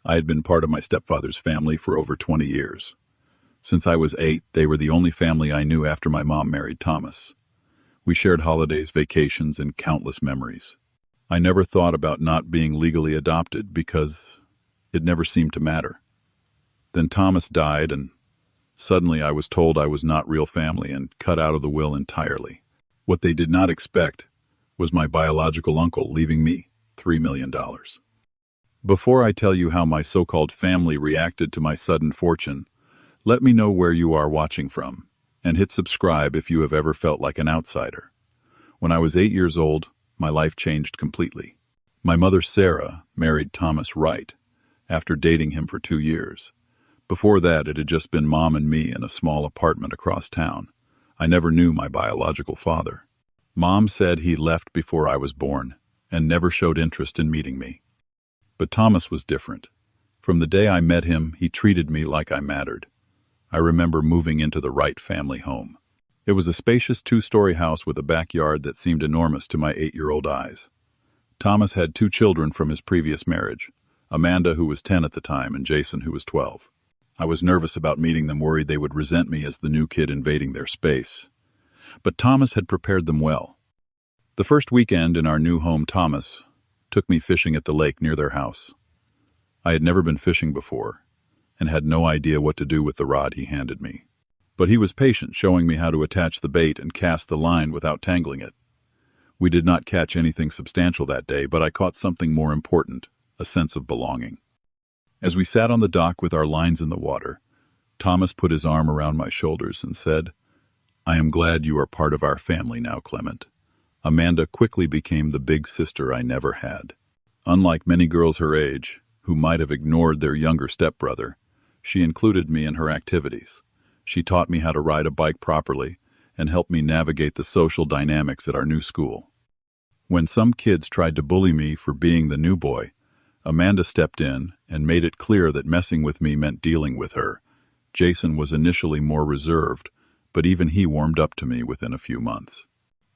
I had been part of my stepfather's family for over 20 years. Since I was 8, they were the only family I knew after my mom married Thomas. We shared holidays, vacations, and countless memories. I never thought about not being legally adopted because it never seemed to matter. Then Thomas died, and suddenly I was told I was not real family and cut out of the will entirely. What they did not expect was my biological uncle leaving me $3 million. Before I tell you how my so-called family reacted to my sudden fortune, let me know where you are watching from, and hit subscribe if you have ever felt like an outsider. When I was 8 years old, my life changed completely. My mother, Sarah, married Thomas Wright after dating him for 2 years. Before that, it had just been Mom and me in a small apartment across town. I never knew my biological father. Mom said he left before I was born and never showed interest in meeting me. But Thomas was different. From the day I met him, he treated me like I mattered. I remember moving into the Wright family home. It was a spacious 2-story house with a backyard that seemed enormous to my 8-year-old eyes. Thomas had 2 children from his previous marriage, Amanda, who was 10 at the time, and Jason, who was 12. I was nervous about meeting them, worried they would resent me as the new kid invading their space. But Thomas had prepared them well. The first weekend in our new home, Thomas took me fishing at the lake near their house. I had never been fishing before and had no idea what to do with the rod he handed me. But he was patient, showing me how to attach the bait and cast the line without tangling it. We did not catch anything substantial that day, but I caught something more important, a sense of belonging. As we sat on the dock with our lines in the water, Thomas put his arm around my shoulders and said, "I am glad you are part of our family now, Clement." Amanda quickly became the big sister I never had. Unlike many girls her age, who might have ignored their younger stepbrother, she included me in her activities. She taught me how to ride a bike properly and helped me navigate the social dynamics at our new school. When some kids tried to bully me for being the new boy, Amanda stepped in and made it clear that messing with me meant dealing with her. Jason was initially more reserved, but even he warmed up to me within a few months.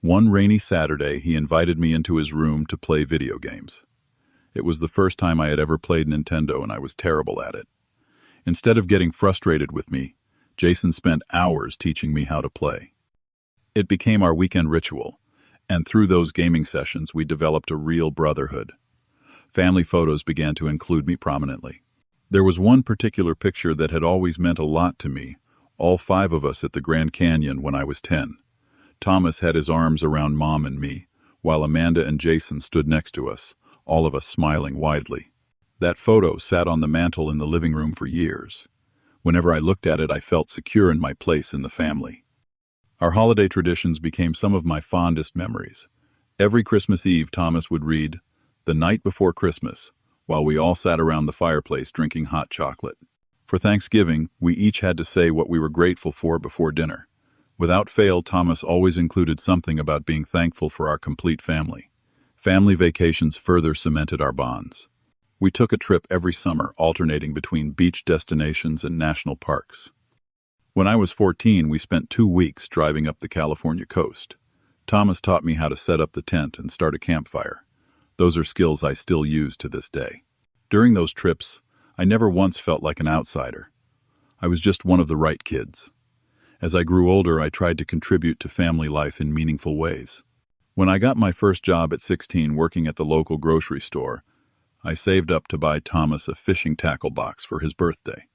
One rainy Saturday, he invited me into his room to play video games. It was the first time I had ever played Nintendo, and I was terrible at it. Instead of getting frustrated with me, Jason spent hours teaching me how to play. It became our weekend ritual, and through those gaming sessions, we developed a real brotherhood. Family photos began to include me prominently. There was one particular picture that had always meant a lot to me, all 5 of us at the Grand Canyon when I was 10. Thomas had his arms around Mom and me, while Amanda and Jason stood next to us, all of us smiling widely. That photo sat on the mantel in the living room for years. Whenever I looked at it, I felt secure in my place in the family. Our holiday traditions became some of my fondest memories. Every Christmas Eve, Thomas would read "The Night Before Christmas," while we all sat around the fireplace drinking hot chocolate. For Thanksgiving, we each had to say what we were grateful for before dinner. Without fail, Thomas always included something about being thankful for our complete family. Family vacations further cemented our bonds. We took a trip every summer, alternating between beach destinations and national parks. When I was 14, we spent 2 weeks driving up the California coast. Thomas taught me how to set up the tent and start a campfire. Those are skills I still use to this day. During those trips, I never once felt like an outsider. I was just one of the right kids. As I grew older, I tried to contribute to family life in meaningful ways. When I got my first job at 16 working at the local grocery store, I saved up to buy Thomas a fishing tackle box for his birthday.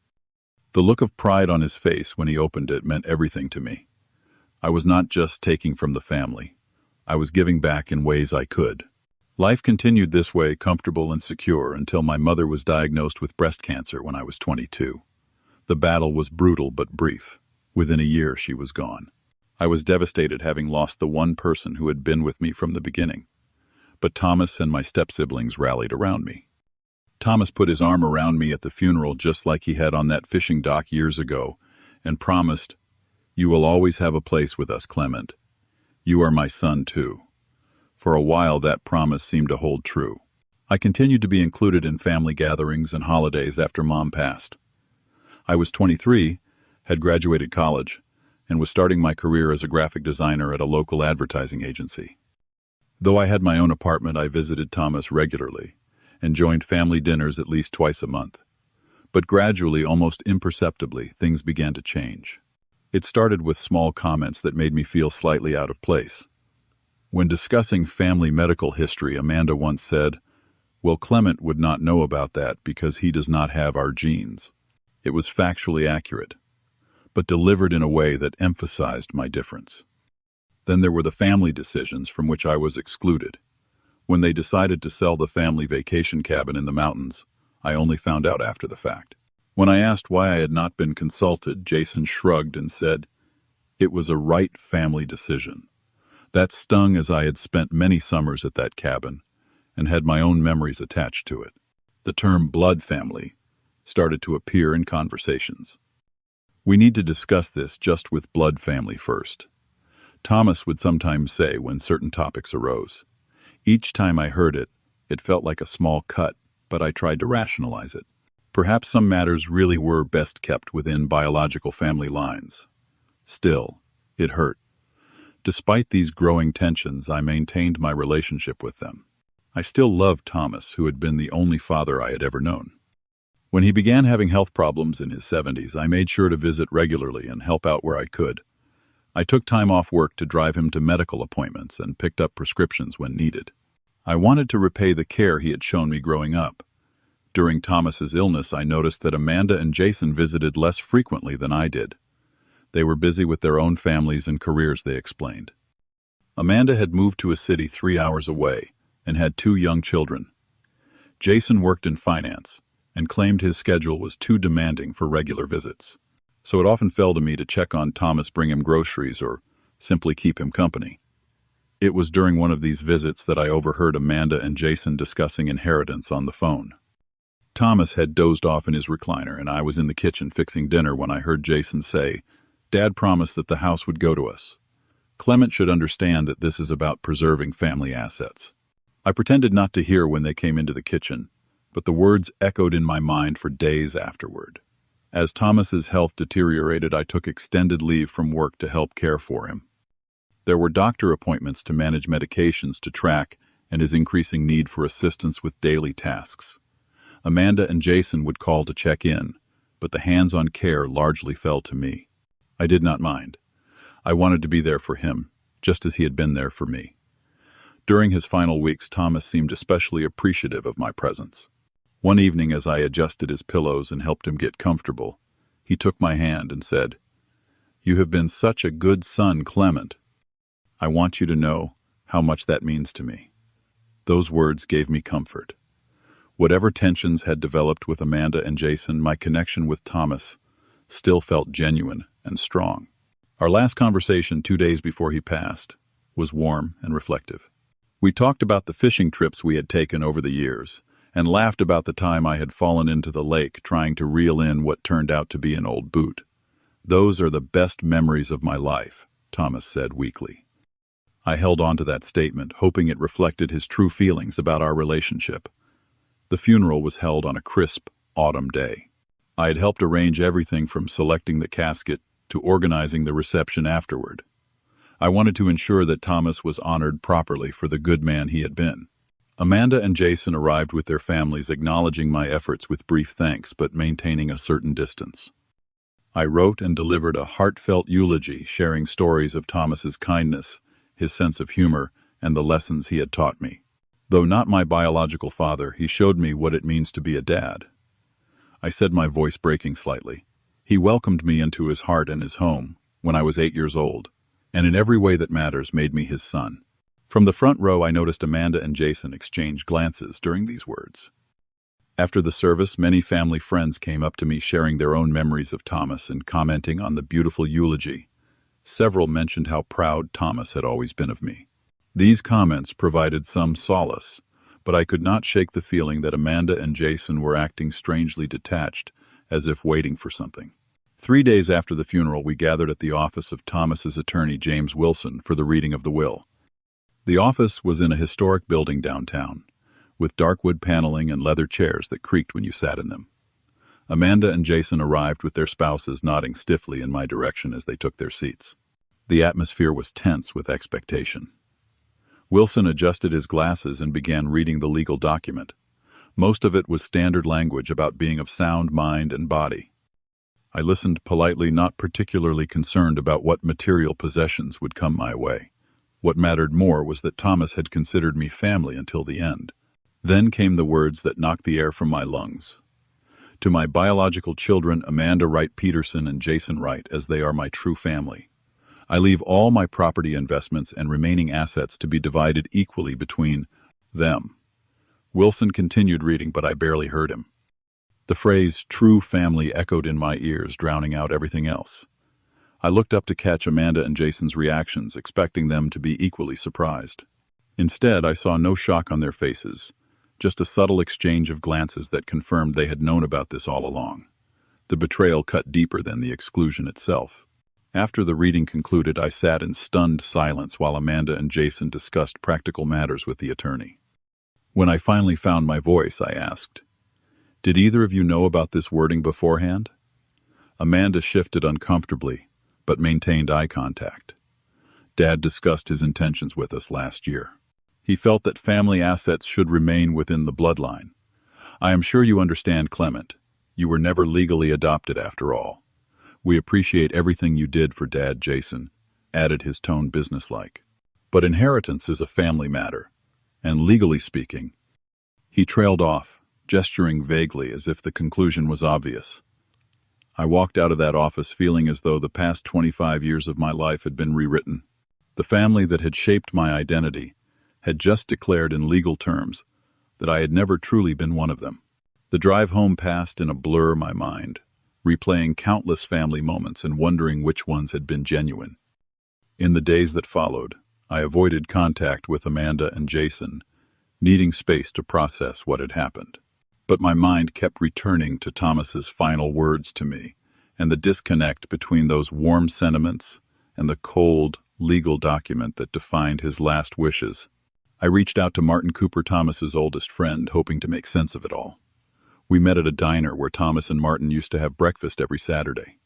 The look of pride on his face when he opened it meant everything to me. I was not just taking from the family. I was giving back in ways I could. Life continued this way, comfortable and secure, until my mother was diagnosed with breast cancer when I was 22. The battle was brutal but brief. Within a year, she was gone. I was devastated, having lost the one person who had been with me from the beginning. But Thomas and my step-siblings rallied around me. Thomas put his arm around me at the funeral just like he had on that fishing dock years ago and promised, "You will always have a place with us, Clement. You are my son, too." For a while, that promise seemed to hold true. I continued to be included in family gatherings and holidays after Mom passed. I was 23, had graduated college, and was starting my career as a graphic designer at a local advertising agency. Though I had my own apartment, I visited Thomas regularly and joined family dinners at least twice a month. But gradually, almost imperceptibly, things began to change. It started with small comments that made me feel slightly out of place. When discussing family medical history, Amanda once said, "Well, Clement would not know about that because he does not have our genes." It was factually accurate, but delivered in a way that emphasized my difference. Then there were the family decisions from which I was excluded. When they decided to sell the family vacation cabin in the mountains, I only found out after the fact. When I asked why I had not been consulted, Jason shrugged and said, "It was a right family decision." That stung, as I had spent many summers at that cabin and had my own memories attached to it. The term blood family started to appear in conversations. "We need to discuss this just with blood family first," Thomas would sometimes say when certain topics arose. Each time I heard it, it felt like a small cut, but I tried to rationalize it. Perhaps some matters really were best kept within biological family lines. Still, it hurt. Despite these growing tensions, I maintained my relationship with them. I still loved Thomas, who had been the only father I had ever known. When he began having health problems in his 70s, I made sure to visit regularly and help out where I could. I took time off work to drive him to medical appointments and picked up prescriptions when needed. I wanted to repay the care he had shown me growing up. During Thomas's illness, I noticed that Amanda and Jason visited less frequently than I did. They were busy with their own families and careers, they explained. Amanda had moved to a city 3 hours away and had 2 young children. Jason worked in finance and claimed his schedule was too demanding for regular visits. So it often fell to me to check on Thomas, bring him groceries, or simply keep him company. It was during one of these visits that I overheard Amanda and Jason discussing inheritance on the phone. Thomas had dozed off in his recliner, and I was in the kitchen fixing dinner when I heard Jason say, "Dad promised that the house would go to us. Clement should understand that this is about preserving family assets." I pretended not to hear when they came into the kitchen, but the words echoed in my mind for days afterward. As Thomas's health deteriorated, I took extended leave from work to help care for him. There were doctor appointments to manage medications to track and his increasing need for assistance with daily tasks. Amanda and Jason would call to check in, but the hands-on care largely fell to me. I did not mind. I wanted to be there for him, just as he had been there for me. During his final weeks, Thomas seemed especially appreciative of my presence. One evening, as I adjusted his pillows and helped him get comfortable, he took my hand and said, "You have been such a good son, Clement. I want you to know how much that means to me." Those words gave me comfort. Whatever tensions had developed with Amanda and Jason, my connection with Thomas still felt genuine and strong. Our last conversation 2 days before he passed was warm and reflective. We talked about the fishing trips we had taken over the years, and laughed about the time I had fallen into the lake trying to reel in what turned out to be an old boot. "Those are the best memories of my life," Thomas said weakly. I held on to that statement, hoping it reflected his true feelings about our relationship. The funeral was held on a crisp autumn day. I had helped arrange everything from selecting the casket to organizing the reception afterward. I wanted to ensure that Thomas was honored properly for the good man he had been. Amanda and Jason arrived with their families, acknowledging my efforts with brief thanks, but maintaining a certain distance. I wrote and delivered a heartfelt eulogy, sharing stories of Thomas's kindness, his sense of humor, and the lessons he had taught me. Though not my biological father, he showed me what it means to be a dad. I said, my voice breaking slightly. He welcomed me into his heart and his home when I was 8 years old, and in every way that matters made me his son. From the front row, I noticed Amanda and Jason exchange glances during these words. After the service, many family friends came up to me sharing their own memories of Thomas and commenting on the beautiful eulogy. Several mentioned how proud Thomas had always been of me. These comments provided some solace, but I could not shake the feeling that Amanda and Jason were acting strangely detached, as if waiting for something. 3 days after the funeral, we gathered at the office of Thomas's attorney, James Wilson, for the reading of the will. The office was in a historic building downtown, with dark wood paneling and leather chairs that creaked when you sat in them. Amanda and Jason arrived with their spouses nodding stiffly in my direction as they took their seats. The atmosphere was tense with expectation. Wilson adjusted his glasses and began reading the legal document. Most of it was standard language about being of sound mind and body. I listened politely, not particularly concerned about what material possessions would come my way. What mattered more was that Thomas had considered me family until the end. Then came the words that knocked the air from my lungs. To my biological children, Amanda Wright Peterson and Jason Wright, as they are my true family, I leave all my property investments and remaining assets to be divided equally between them. Wilson continued reading, but I barely heard him. The phrase true family echoed in my ears, drowning out everything else. I looked up to catch Amanda and Jason's reactions, expecting them to be equally surprised. Instead, I saw no shock on their faces, just a subtle exchange of glances that confirmed they had known about this all along. The betrayal cut deeper than the exclusion itself. After the reading concluded, I sat in stunned silence while Amanda and Jason discussed practical matters with the attorney. When I finally found my voice, I asked, "Did either of you know about this wording beforehand?" Amanda shifted uncomfortably, but maintained eye contact. Dad discussed his intentions with us last year. He felt that family assets should remain within the bloodline. I am sure you understand, Clement. You were never legally adopted after all. We appreciate everything you did for Dad, Jason, added, his tone businesslike. But inheritance is a family matter, and legally speaking, he trailed off, gesturing vaguely as if the conclusion was obvious. I walked out of that office feeling as though the past 25 years of my life had been rewritten. The family that had shaped my identity had just declared in legal terms that I had never truly been one of them. The drive home passed in a blur, my mind, replaying countless family moments and wondering which ones had been genuine. In the days that followed, I avoided contact with Amanda and Jason, needing space to process what had happened. But my mind kept returning to Thomas's final words to me, and the disconnect between those warm sentiments and the cold, legal document that defined his last wishes. I reached out to Martin Cooper, Thomas's oldest friend, hoping to make sense of it all. We met at a diner where Thomas and Martin used to have breakfast every Saturday.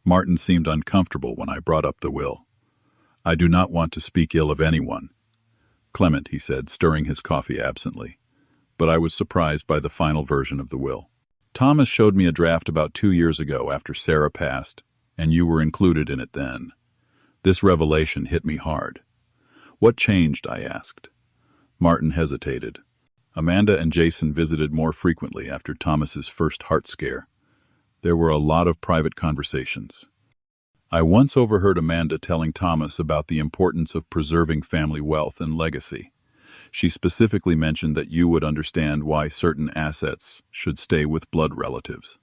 Martin seemed uncomfortable when I brought up the will. "I do not want to speak ill of anyone, Clement," he said, stirring his coffee absently. But I was surprised by the final version of the will. "Thomas showed me a draft about 2 years ago after Sarah passed, and you were included in it then. This revelation hit me hard." "What changed?" I asked. Martin hesitated. Amanda and Jason visited more frequently after Thomas's first heart scare. There were a lot of private conversations. I once overheard Amanda telling Thomas about the importance of preserving family wealth and legacy. She specifically mentioned that you would understand why certain assets should stay with blood relatives.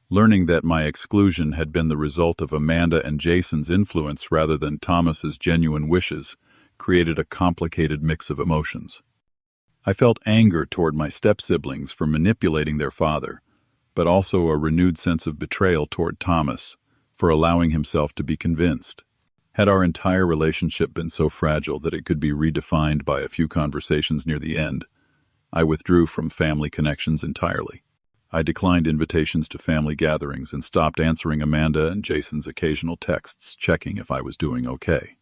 Learning that my exclusion had been the result of Amanda and Jason's influence rather than Thomas's genuine wishes created a complicated mix of emotions. I felt anger toward my step-siblings for manipulating their father, but also a renewed sense of betrayal toward Thomas for allowing himself to be convinced. Had our entire relationship been so fragile that it could be redefined by a few conversations near the end, I withdrew from family connections entirely. I declined invitations to family gatherings and stopped answering Amanda and Jason's occasional texts, checking if I was doing okay.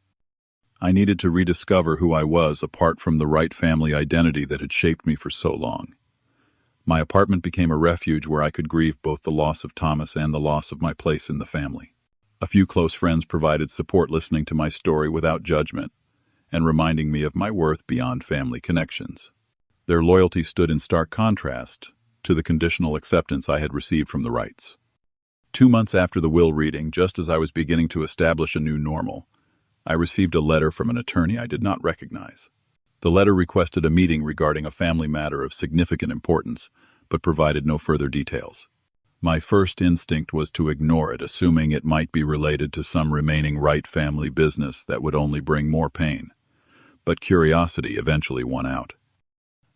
I needed to rediscover who I was apart from the right family identity that had shaped me for so long. My apartment became a refuge where I could grieve both the loss of Thomas and the loss of my place in the family. A few close friends provided support, listening to my story without judgment and reminding me of my worth beyond family connections. Their loyalty stood in stark contrast to the conditional acceptance I had received from the Wrights. 2 months after the will reading, just as I was beginning to establish a new normal, I received a letter from an attorney I did not recognize. The letter requested a meeting regarding a family matter of significant importance, but provided no further details. My first instinct was to ignore it, assuming it might be related to some remaining Wright family business that would only bring more pain. But curiosity eventually won out.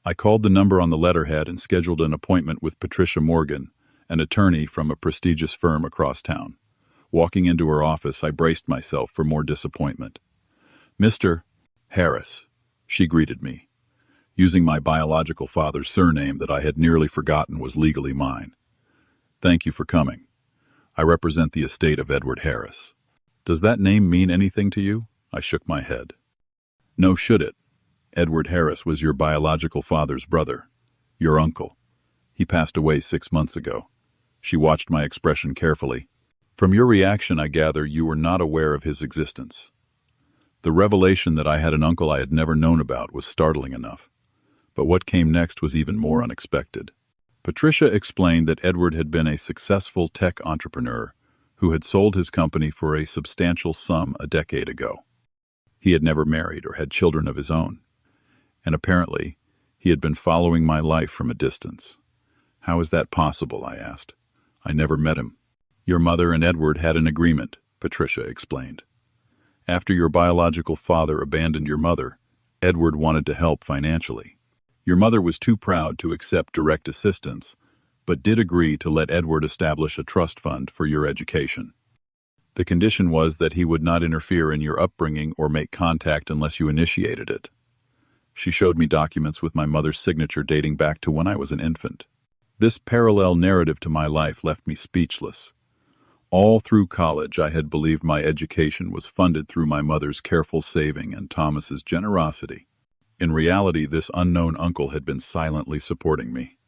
I called the number on the letterhead and scheduled an appointment with Patricia Morgan, an attorney from a prestigious firm across town. Walking into her office, I braced myself for more disappointment. "Mr. Harris," she greeted me, using my biological father's surname that I had nearly forgotten was legally mine. "Thank you for coming. I represent the estate of Edward Harris." "Does that name mean anything to you?" I shook my head. "No, should it? Edward Harris was your biological father's brother, your uncle. He passed away 6 months ago. She watched my expression carefully. From your reaction, I gather you were not aware of his existence. The revelation that I had an uncle I had never known about was startling enough. But what came next was even more unexpected. Patricia explained that Edward had been a successful tech entrepreneur who had sold his company for a substantial sum a decade ago. He had never married or had children of his own, and apparently he had been following my life from a distance. How is that possible? I asked. I never met him. Your mother and Edward had an agreement, Patricia explained. After your biological father abandoned your mother, Edward wanted to help financially. Your mother was too proud to accept direct assistance, but did agree to let Edward establish a trust fund for your education. The condition was that he would not interfere in your upbringing or make contact unless you initiated it. She showed me documents with my mother's signature dating back to when I was an infant. This parallel narrative to my life left me speechless. All through college, I had believed my education was funded through my mother's careful saving and Thomas's generosity. In reality, this unknown uncle had been silently supporting me.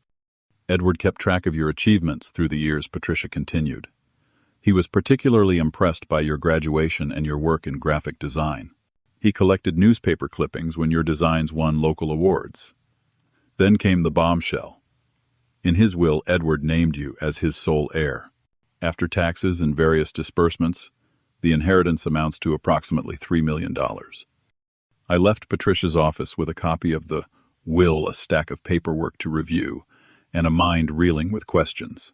Edward kept track of your achievements through the years, Patricia continued. He was particularly impressed by your graduation and your work in graphic design. He collected newspaper clippings when your designs won local awards. Then came the bombshell. In his will, Edward named you as his sole heir. After taxes and various disbursements, the inheritance amounts to approximately $3 million. I left Patricia's office with a copy of the will, a stack of paperwork to review, and a mind reeling with questions.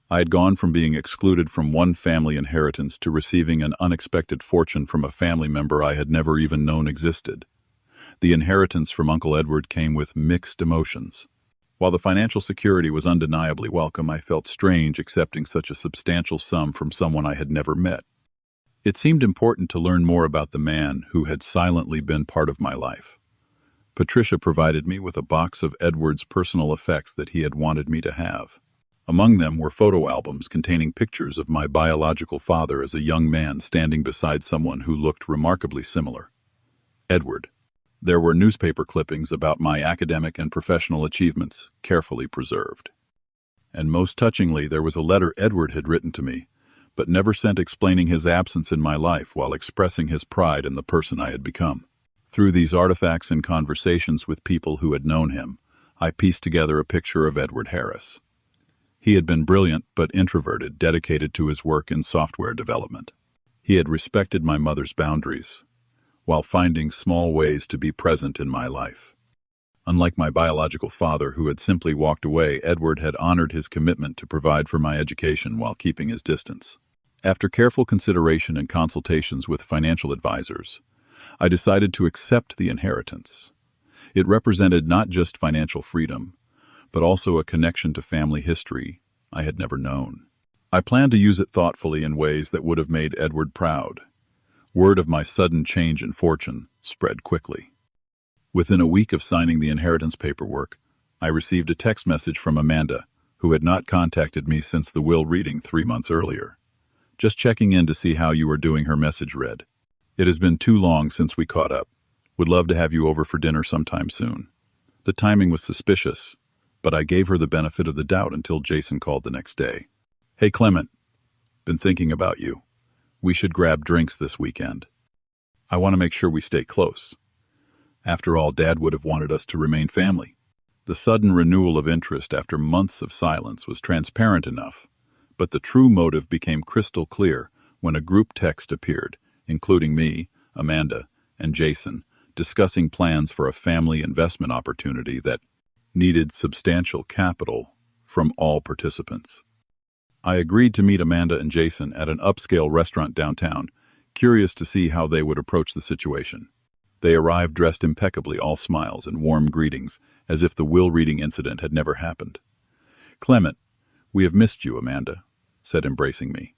I had gone from being excluded from one family inheritance to receiving an unexpected fortune from a family member I had never even known existed. The inheritance from Uncle Edward came with mixed emotions. While the financial security was undeniably welcome, I felt strange accepting such a substantial sum from someone I had never met. It seemed important to learn more about the man who had silently been part of my life. Patricia provided me with a box of Edward's personal effects that he had wanted me to have. Among them were photo albums containing pictures of my biological father as a young man standing beside someone who looked remarkably similar. Edward. There were newspaper clippings about my academic and professional achievements, carefully preserved. And most touchingly, there was a letter Edward had written to me, but never sent, explaining his absence in my life while expressing his pride in the person I had become. Through these artifacts and conversations with people who had known him, I pieced together a picture of Edward Harris. He had been brilliant but introverted, dedicated to his work in software development. He had respected my mother's boundaries, while finding small ways to be present in my life. Unlike my biological father, who had simply walked away, Edward had honored his commitment to provide for my education while keeping his distance. After careful consideration and consultations with financial advisors, I decided to accept the inheritance. It represented not just financial freedom, but also a connection to family history I had never known. I planned to use it thoughtfully in ways that would have made Edward proud. Word of my sudden change in fortune spread quickly. Within a week of signing the inheritance paperwork, I received a text message from Amanda, who had not contacted me since the will reading 3 months earlier. Just checking in to see how you were doing, her message read. It has been too long since we caught up. Would love to have you over for dinner sometime soon. The timing was suspicious, but I gave her the benefit of the doubt until Jason called the next day. Hey Clement, been thinking about you. We should grab drinks this weekend. I want to make sure we stay close. After all, Dad would have wanted us to remain family. The sudden renewal of interest after months of silence was transparent enough, but the true motive became crystal clear when a group text appeared, including me, Amanda, and Jason, discussing plans for a family investment opportunity that needed substantial capital from all participants. I agreed to meet Amanda and Jason at an upscale restaurant downtown, curious to see how they would approach the situation. They arrived dressed impeccably, all smiles and warm greetings, as if the will reading incident had never happened. Clement, we have missed you, Amanda said, embracing me.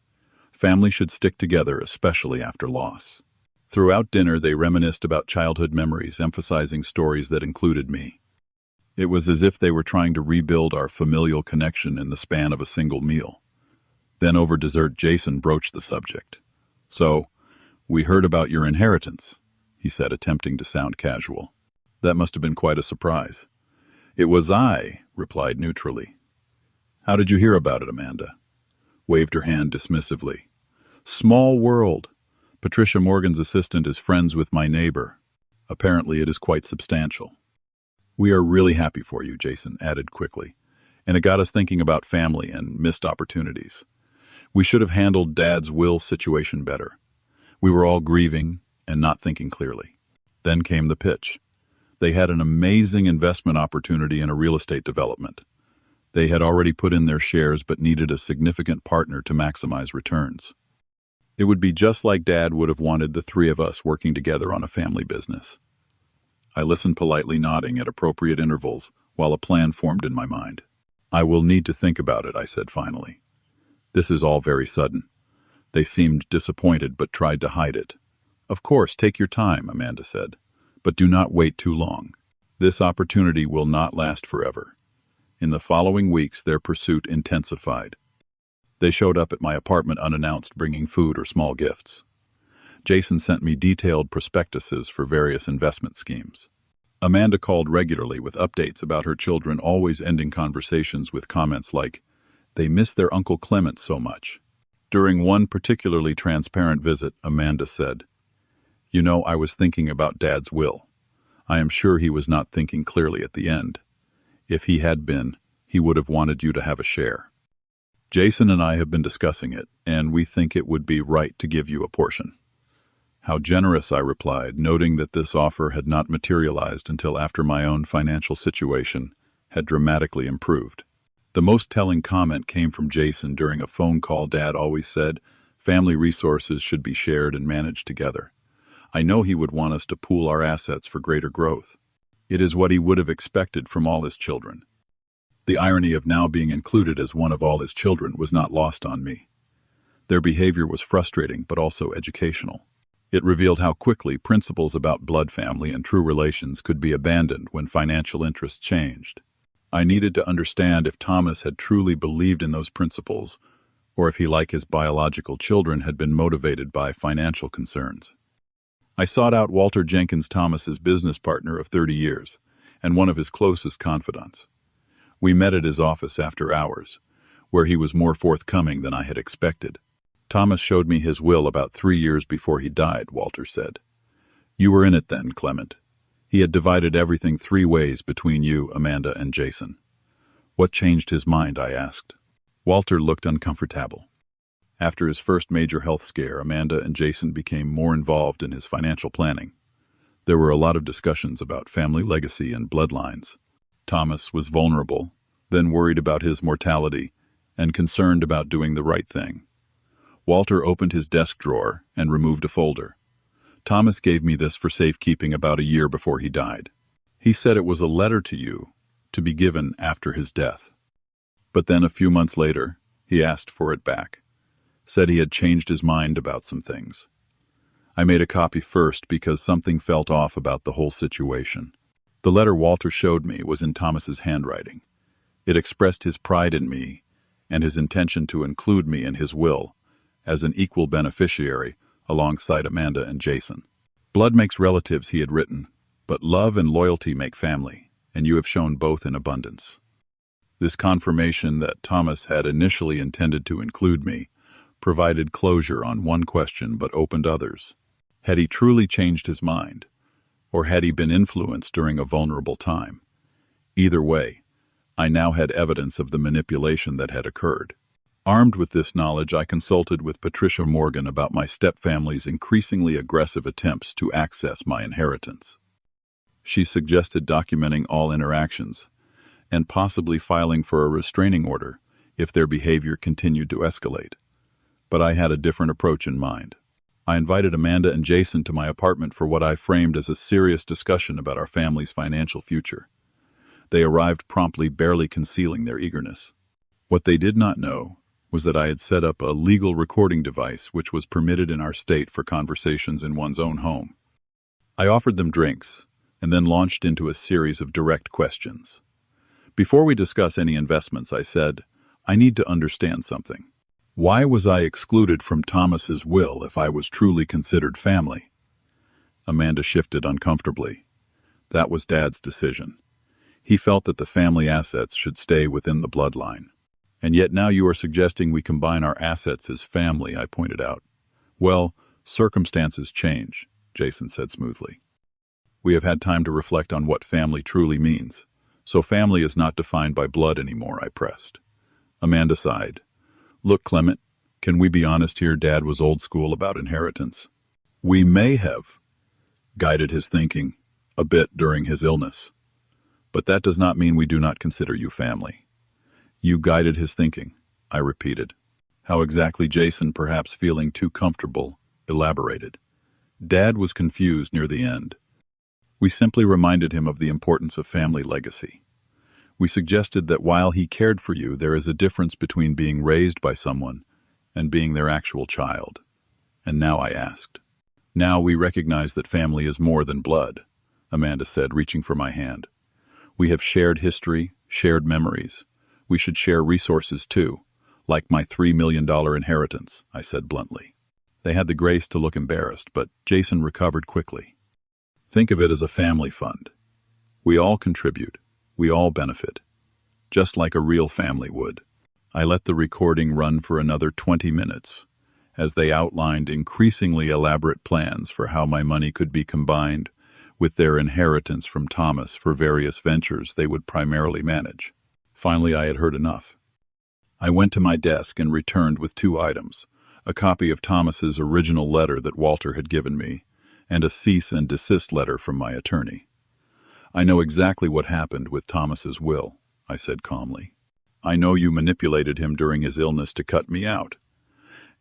Family should stick together, especially after loss. Throughout dinner, they reminisced about childhood memories, emphasizing stories that included me. It was as if they were trying to rebuild our familial connection in the span of a single meal. Then over dessert, Jason broached the subject. So, we heard about your inheritance, he said, attempting to sound casual. That must have been quite a surprise. It was I, replied neutrally. How did you hear about it, Amanda? Waved her hand dismissively. Small world. Patricia Morgan's assistant is friends with my neighbor. Apparently it is quite substantial. We are really happy for you, Jason added quickly, and it got us thinking about family and missed opportunities. We should have handled Dad's will situation better. We were all grieving and not thinking clearly. Then came the pitch. They had an amazing investment opportunity in a real estate development. They had already put in their shares but needed a significant partner to maximize returns. It would be just like Dad would have wanted the three of us working together on a family business. I listened politely, nodding at appropriate intervals while a plan formed in my mind. I will need to think about it, I said finally. This is all very sudden. They seemed disappointed but tried to hide it. Of course, take your time, Amanda said, but do not wait too long. This opportunity will not last forever. In the following weeks, their pursuit intensified. They showed up at my apartment unannounced, bringing food or small gifts. Jason sent me detailed prospectuses for various investment schemes. Amanda called regularly with updates about her children, always ending conversations with comments like, "They miss their Uncle Clement so much." During one particularly transparent visit, Amanda said, "You know, I was thinking about Dad's will. I am sure he was not thinking clearly at the end. If he had been, he would have wanted you to have a share. Jason and I have been discussing it, and we think it would be right to give you a portion." How generous, I replied, noting that this offer had not materialized until after my own financial situation had dramatically improved. The most telling comment came from Jason during a phone call. Dad always said, family resources should be shared and managed together. I know he would want us to pool our assets for greater growth. It is what he would have expected from all his children. The irony of now being included as one of all his children was not lost on me. Their behavior was frustrating but also educational. It revealed how quickly principles about blood family and true relations could be abandoned when financial interests changed. I needed to understand if Thomas had truly believed in those principles, or if he, like his biological children, had been motivated by financial concerns. I sought out Walter Jenkins, Thomas's business partner of 30 years, and one of his closest confidants. We met at his office after hours, where he was more forthcoming than I had expected. "Thomas showed me his will about 3 years before he died," Walter said. "You were in it then, Clement. He had divided everything 3 ways between you, Amanda, and Jason." "What changed his mind?" I asked. Walter looked uncomfortable. After his first major health scare, Amanda and Jason became more involved in his financial planning. There were a lot of discussions about family legacy and bloodlines. Thomas was vulnerable, then worried about his mortality, and concerned about doing the right thing. Walter opened his desk drawer and removed a folder. "Thomas gave me this for safekeeping about a year before he died. He said it was a letter to you, to be given after his death. But then a few months later, he asked for it back. Said he had changed his mind about some things. I made a copy first because something felt off about the whole situation. The letter Walter showed me was in Thomas's handwriting. It expressed his pride in me and his intention to include me in his will as an equal beneficiary alongside Amanda and Jason. Blood makes relatives, he had written, but love and loyalty make family, and you have shown both in abundance. This confirmation that Thomas had initially intended to include me provided closure on one question but opened others. Had he truly changed his mind, or had he been influenced during a vulnerable time? Either way, I now had evidence of the manipulation that had occurred. Armed with this knowledge, I consulted with Patricia Morgan about my stepfamily's increasingly aggressive attempts to access my inheritance. She suggested documenting all interactions and possibly filing for a restraining order if their behavior continued to escalate. But I had a different approach in mind. I invited Amanda and Jason to my apartment for what I framed as a serious discussion about our family's financial future. They arrived promptly, barely concealing their eagerness. What they did not know was that I had set up a legal recording device which was permitted in our state for conversations in one's own home. I offered them drinks and then launched into a series of direct questions. Before we discuss any investments, I said, I need to understand something. Why was I excluded from Thomas's will if I was truly considered family? Amanda shifted uncomfortably. That was Dad's decision. He felt that the family assets should stay within the bloodline. And yet now you are suggesting we combine our assets as family, I pointed out. Well, circumstances change, Jason said smoothly. We have had time to reflect on what family truly means. So family is not defined by blood anymore, I pressed. Amanda sighed. Look, Clement, can we be honest here? Dad was old school about inheritance. We may have guided his thinking a bit during his illness. But that does not mean we do not consider you family. You guided his thinking, I repeated. How exactly? Jason, perhaps feeling too comfortable, elaborated. Dad was confused near the end. We simply reminded him of the importance of family legacy. We suggested that while he cared for you, there is a difference between being raised by someone and being their actual child. And now I asked. Now we recognize that family is more than blood, Amanda said, reaching for my hand. We have shared history, shared memories. We should share resources too, like my $3 million inheritance, I said bluntly. They had the grace to look embarrassed, but Jason recovered quickly. Think of it as a family fund. We all contribute. We all benefit. Just like a real family would. I let the recording run for another 20 minutes, as they outlined increasingly elaborate plans for how my money could be combined with their inheritance from Thomas for various ventures they would primarily manage. Finally, I had heard enough. I went to my desk and returned with 2 items, a copy of Thomas's original letter that Walter had given me, and a cease and desist letter from my attorney. I know exactly what happened with Thomas's will, I said calmly. I know you manipulated him during his illness to cut me out.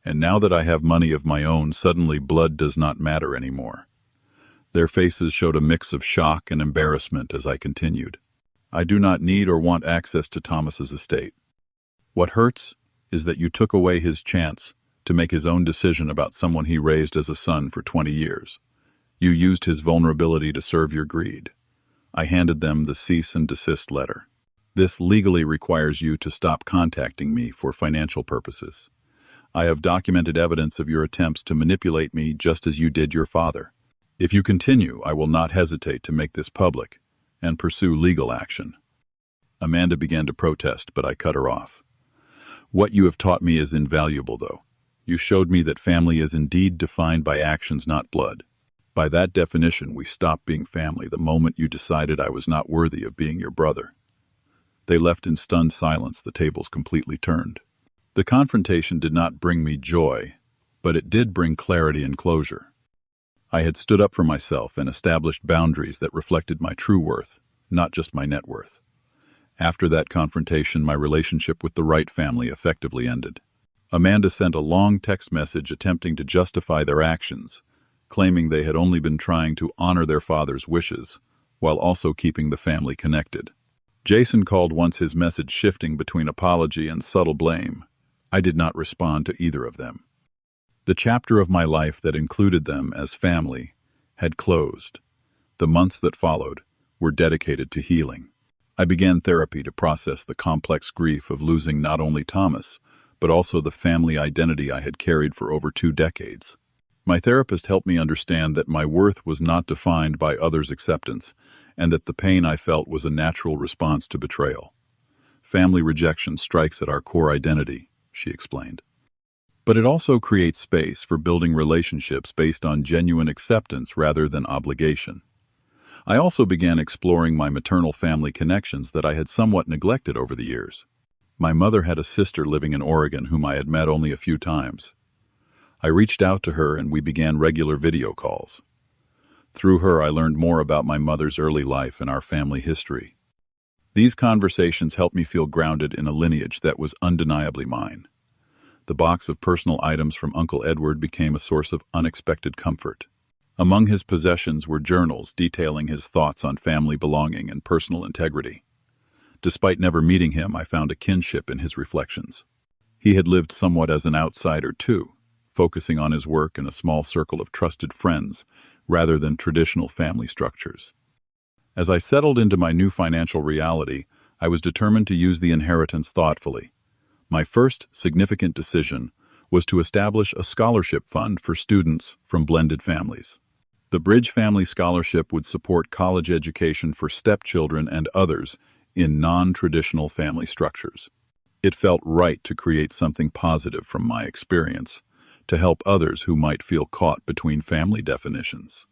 And now that I have money of my own, suddenly blood does not matter anymore. Their faces showed a mix of shock and embarrassment as I continued. I do not need or want access to Thomas's estate. What hurts is that you took away his chance to make his own decision about someone he raised as a son for 20 years. You used his vulnerability to serve your greed. I handed them the cease and desist letter. This legally requires you to stop contacting me for financial purposes. I have documented evidence of your attempts to manipulate me just as you did your father. If you continue, I will not hesitate to make this public and pursue legal action. Amanda began to protest, but I cut her off. What you have taught me is invaluable, though. You showed me that family is indeed defined by actions, not blood. By that definition, we stopped being family the moment you decided I was not worthy of being your brother. They left in stunned silence, the tables completely turned. The confrontation did not bring me joy, but it did bring clarity and closure. I had stood up for myself and established boundaries that reflected my true worth, not just my net worth. After that confrontation, my relationship with the Wright family effectively ended. Amanda sent a long text message attempting to justify their actions, claiming they had only been trying to honor their father's wishes, while also keeping the family connected. Jason called once, his message shifting between apology and subtle blame. I did not respond to either of them. The chapter of my life that included them as family had closed. The months that followed were dedicated to healing. I began therapy to process the complex grief of losing not only Thomas, but also the family identity I had carried for over 2 decades. My therapist helped me understand that my worth was not defined by others' acceptance, and that the pain I felt was a natural response to betrayal. Family rejection strikes at our core identity, she explained. But it also creates space for building relationships based on genuine acceptance rather than obligation. I also began exploring my maternal family connections that I had somewhat neglected over the years. My mother had a sister living in Oregon whom I had met only a few times. I reached out to her and we began regular video calls. Through her, I learned more about my mother's early life and our family history. These conversations helped me feel grounded in a lineage that was undeniably mine. The box of personal items from Uncle Edward became a source of unexpected comfort. Among his possessions were journals detailing his thoughts on family belonging and personal integrity. Despite never meeting him, I found a kinship in his reflections. He had lived somewhat as an outsider too, focusing on his work in a small circle of trusted friends rather than traditional family structures. As I settled into my new financial reality, I was determined to use the inheritance thoughtfully. My first significant decision was to establish a scholarship fund for students from blended families. The Bridge Family Scholarship would support college education for stepchildren and others in non-traditional family structures. It felt right to create something positive from my experience, to help others who might feel caught between family definitions.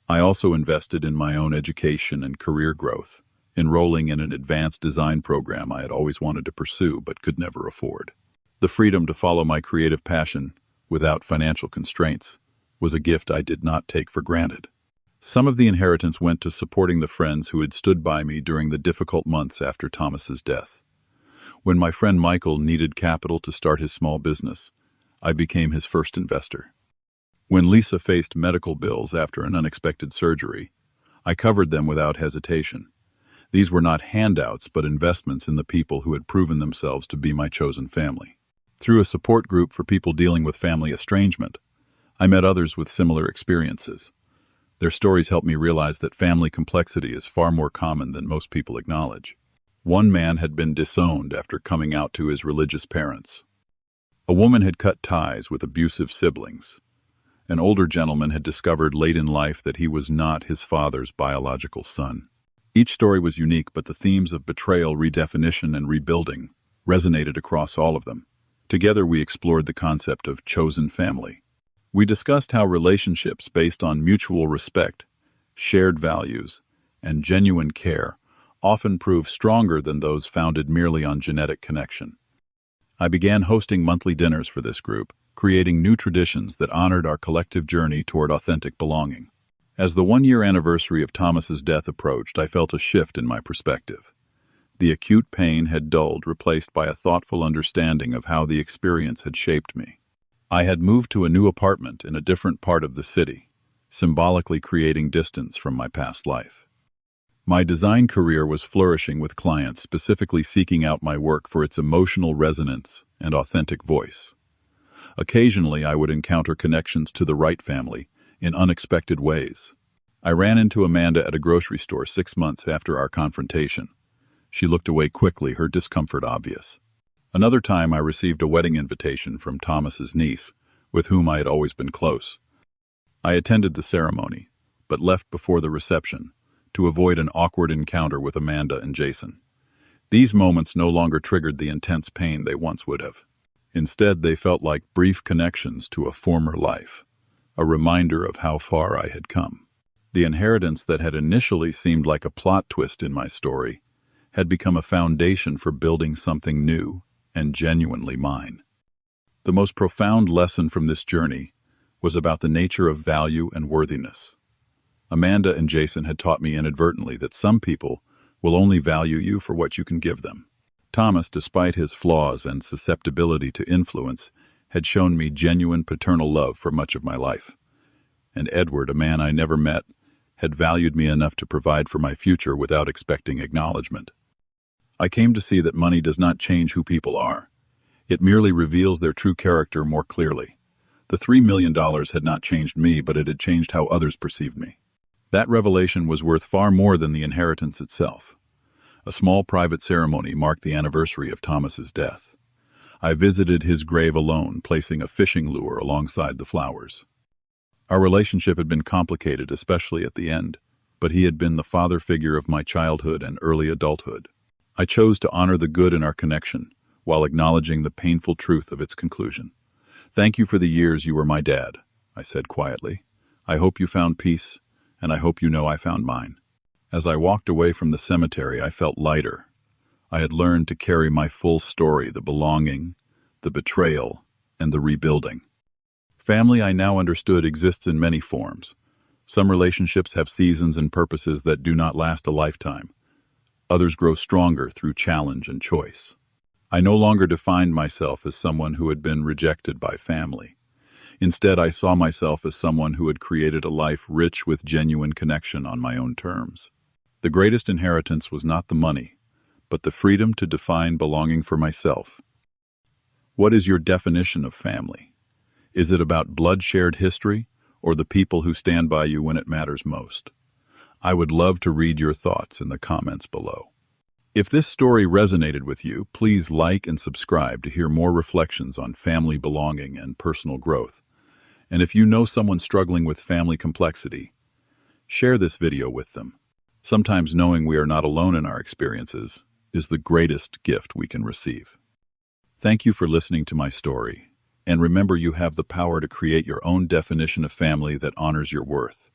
I also invested in my own education and career growth, enrolling in an advanced design program I had always wanted to pursue but could never afford. The freedom to follow my creative passion without financial constraints was a gift I did not take for granted. Some of the inheritance went to supporting the friends who had stood by me during the difficult months after Thomas's death. When my friend Michael needed capital to start his small business, I became his first investor. When Lisa faced medical bills after an unexpected surgery, I covered them without hesitation. These were not handouts but investments in the people who had proven themselves to be my chosen family. Through a support group for people dealing with family estrangement, I met others with similar experiences. Their stories helped me realize that family complexity is far more common than most people acknowledge. One man had been disowned after coming out to his religious parents. A woman had cut ties with abusive siblings. An older gentleman had discovered late in life that he was not his father's biological son. Each story was unique, but the themes of betrayal, redefinition, and rebuilding resonated across all of them. Together we explored the concept of chosen family. We discussed how relationships based on mutual respect, shared values, and genuine care often prove stronger than those founded merely on genetic connection. I began hosting monthly dinners for this group, creating new traditions that honored our collective journey toward authentic belonging. As the one-year anniversary of Thomas's death approached, I felt a shift in my perspective. The acute pain had dulled, replaced by a thoughtful understanding of how the experience had shaped me. I had moved to a new apartment in a different part of the city, symbolically creating distance from my past life. My design career was flourishing, with clients specifically seeking out my work for its emotional resonance and authentic voice. Occasionally, I would encounter connections to the right family in unexpected ways. I ran into Amanda at a grocery store 6 months after our confrontation. She looked away quickly, her discomfort obvious. Another time, I received a wedding invitation from Thomas's niece, with whom I had always been close. I attended the ceremony, but left before the reception to avoid an awkward encounter with Amanda and Jason. These moments no longer triggered the intense pain they once would have. Instead, they felt like brief connections to a former life, a reminder of how far I had come. The inheritance that had initially seemed like a plot twist in my story had become a foundation for building something new and genuinely mine. The most profound lesson from this journey was about the nature of value and worthiness. Amanda and Jason had taught me inadvertently that some people will only value you for what you can give them. Thomas, despite his flaws and susceptibility to influence, had shown me genuine paternal love for much of my life. And Edward, a man I never met, had valued me enough to provide for my future without expecting acknowledgement. I came to see that money does not change who people are. It merely reveals their true character more clearly. The $3 million had not changed me, but it had changed how others perceived me. That revelation was worth far more than the inheritance itself. A small private ceremony marked the anniversary of Thomas's death. I visited his grave alone, placing a fishing lure alongside the flowers. Our relationship had been complicated, especially at the end, but he had been the father figure of my childhood and early adulthood. I chose to honor the good in our connection, while acknowledging the painful truth of its conclusion. "Thank you for the years you were my dad," I said quietly. "I hope you found peace, and I hope you know I found mine." As I walked away from the cemetery, I felt lighter. I had learned to carry my full story, the belonging, the betrayal, and the rebuilding. Family, I now understood, exists in many forms. Some relationships have seasons and purposes that do not last a lifetime. Others grow stronger through challenge and choice. I no longer defined myself as someone who had been rejected by family. Instead, I saw myself as someone who had created a life rich with genuine connection on my own terms. The greatest inheritance was not the money, but the freedom to define belonging for myself. What is your definition of family? Is it about blood-shared history, or the people who stand by you when it matters most? I would love to read your thoughts in the comments below. If this story resonated with you, please like and subscribe to hear more reflections on family belonging and personal growth. And if you know someone struggling with family complexity, share this video with them. Sometimes knowing we are not alone in our experiences is the greatest gift we can receive. Thank you for listening to my story. And remember, you have the power to create your own definition of family that honors your worth.